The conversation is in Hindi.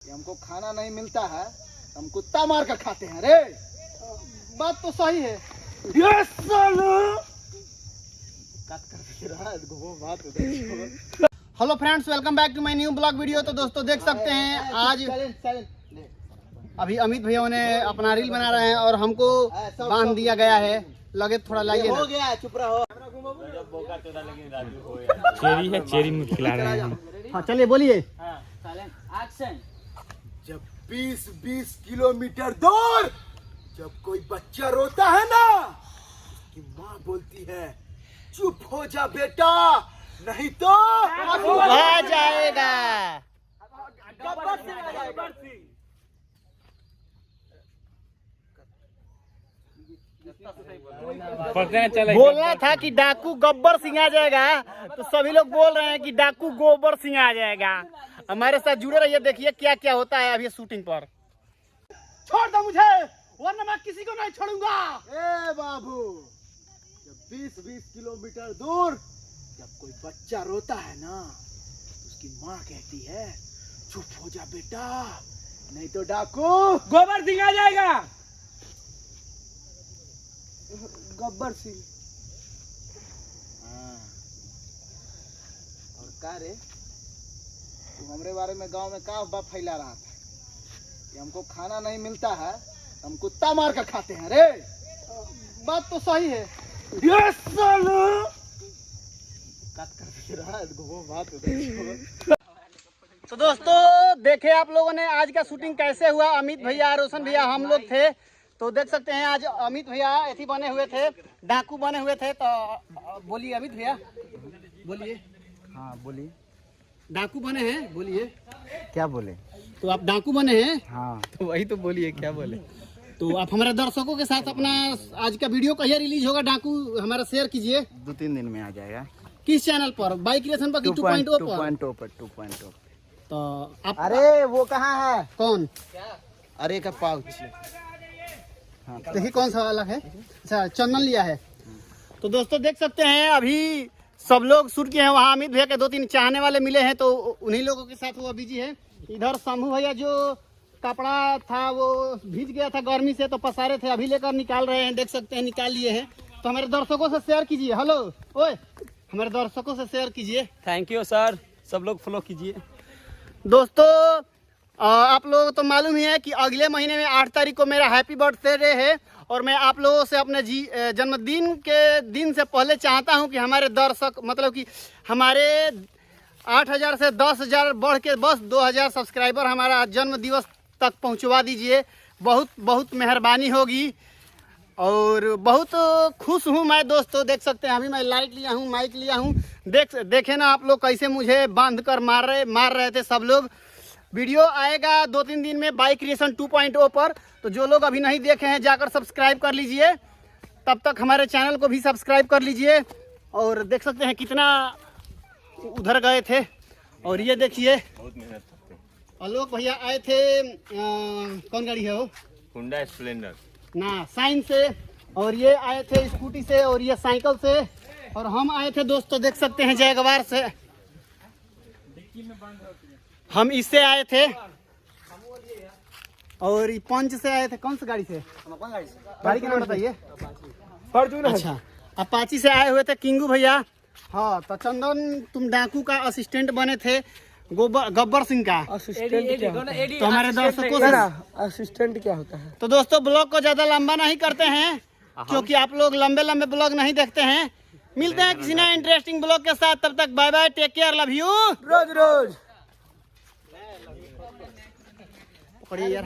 कि हमको खाना नहीं मिलता है, हम कुत्ता मार कर खाते हैं। रे बात तो सही है। Hello friends, welcome back to my new blog video. तो दोस्तों देख सकते हैं आज अभी अमित भैया ने अपना रील बना रहे हैं और हमको बांध दिया गया है। लगे थोड़ा लाइए हो गया, चुप रहो। चेरी है, चेरी में खिला रहे हैं। हाँ चलिए बोलिए। जब 20-20 किलोमीटर दूर जब कोई बच्चा रोता है ना, उसकी माँ बोलती है चुप हो जा बेटा, नहीं तो आ जाएगा। बोलना था कि डाकू गब्बर सिंह आ जाएगा, तो सभी लोग बोल रहे हैं कि डाकू गोबर सिंह आ जाएगा। हमारे साथ जुड़े रहिए, देखिए क्या क्या होता है अभी शूटिंग पर। छोड़ दो मुझे, वरना मैं किसी को नहीं छोड़ूंगा। ए बाबू, जब 20-20 किलोमीटर दूर जब कोई बच्चा रोता है ना, उसकी माँ कहती है चुप हो जा बेटा, नहीं तो डाकू गोबर सिंह आ जाएगा। गब्बर सिंह। हाँ। और का रे, तू हमरे बारे में गांव में का अफवाह फैला रहा था कि हमको खाना नहीं मिलता है, हम कुत्ता मार कर खाते हैं। रे बात तो सही है। तो दोस्तों देखे आप लोगों ने आज का शूटिंग कैसे हुआ। अमित भैया, रोशन भैया, हम लोग थे। तो देख सकते हैं आज अमित भैया ऐसी बने हुए थे, डाकू बने हुए थे। तो बोलिए अमित भैया, बोलिए। हाँ बोलिए। डाकू बने हैं, बोलिए। क्या बोले? तो आप डाकू बने हैं। हाँ तो वही तो बोलिए, क्या बोले। तो आप हमारे दर्शकों के साथ अपना आज का वीडियो कहिए रिलीज होगा, डाकू हमारा शेयर कीजिए। 2-3 दिन में आ जाएगा। किस चैनल पर? बाइक क्रिएशन पर कि 2.0 पर? 2.0। तो आप अरे वो कहाँ है? कौन? अरे का पाउच। हाँ देखिए कौन सा वाला है। अच्छा चंदन लिया है। तो दोस्तों देख सकते हैं अभी सब लोग शूट किए हैं। वहाँ अमित भैया के 2-3 चाहने वाले मिले हैं, तो उन्हीं लोगों के साथ वो बिजी है। इधर शंभू भैया जो कपड़ा था वो भीज गया था गर्मी से, तो पसारे थे, अभी लेकर निकाल रहे हैं। देख सकते हैं निकाल लिए हैं। तो हमारे दर्शकों से शेयर कीजिए। हेलो ओए, हमारे दर्शकों से शेयर कीजिए। थैंक यू सर, सब लोग फॉलो कीजिए। दोस्तों आप लोगों तो मालूम ही है कि अगले महीने में 8 तारीख को मेरा हैप्पी बर्थडे है, और मैं आप लोगों से अपने जन्मदिन के दिन से पहले चाहता हूं कि हमारे दर्शक मतलब कि हमारे 8,000 से 10,000 बढ़ के बस 2,000 सब्सक्राइबर हमारा जन्म दिवस तक पहुंचवा दीजिए। बहुत बहुत मेहरबानी होगी और बहुत खुश हूं मैं। दोस्तों देख सकते हैं अभी मैं लाइट लिया हूं, माइक लिया हूं। देखे ना आप लोग कैसे मुझे बांध कर मार रहे थे सब लोग। वीडियो आएगा 2-3 दिन में बाइक क्रिएशन 2.0 पर, तो जो लोग अभी नहीं देखे हैं जाकर सब्सक्राइब कर लीजिए। तब तक हमारे चैनल को भी सब्सक्राइब कर लीजिए। और देख सकते हैं कितना उधर गए थे। और ये देखिए आलोक भैया आए थे। कौन गाड़ी है वो? होंडा स्प्लेंडर ना, साइन से। और ये आए थे स्कूटी से, और ये साइकिल से। और हम आए थे दोस्तों देख सकते हैं जयगवार से। हम इससे आए थे और पंच से आए थे। कौन सी गाड़ी से? गाड़ी का नाम बताइए। फॉर्च्यूनर। अच्छा, अपाची से आए हुए थे किंगू भैया। हाँ तो चंदन तुम डाकू का असिस्टेंट बने थे गब्बर सिंह का। तो हमारे दर्शकों से असिस्टेंट क्या होता है? तो दोस्तों ब्लॉग को ज्यादा लंबा नहीं करते हैं, क्योंकि आप लोग लंबे लंबे ब्लॉग नहीं देखते हैं। मिलते हैं किसी नए इंटरेस्टिंग ब्लॉग के साथ। तब तक bye bye, take care, love you. रोज रोज पकड़िए यार।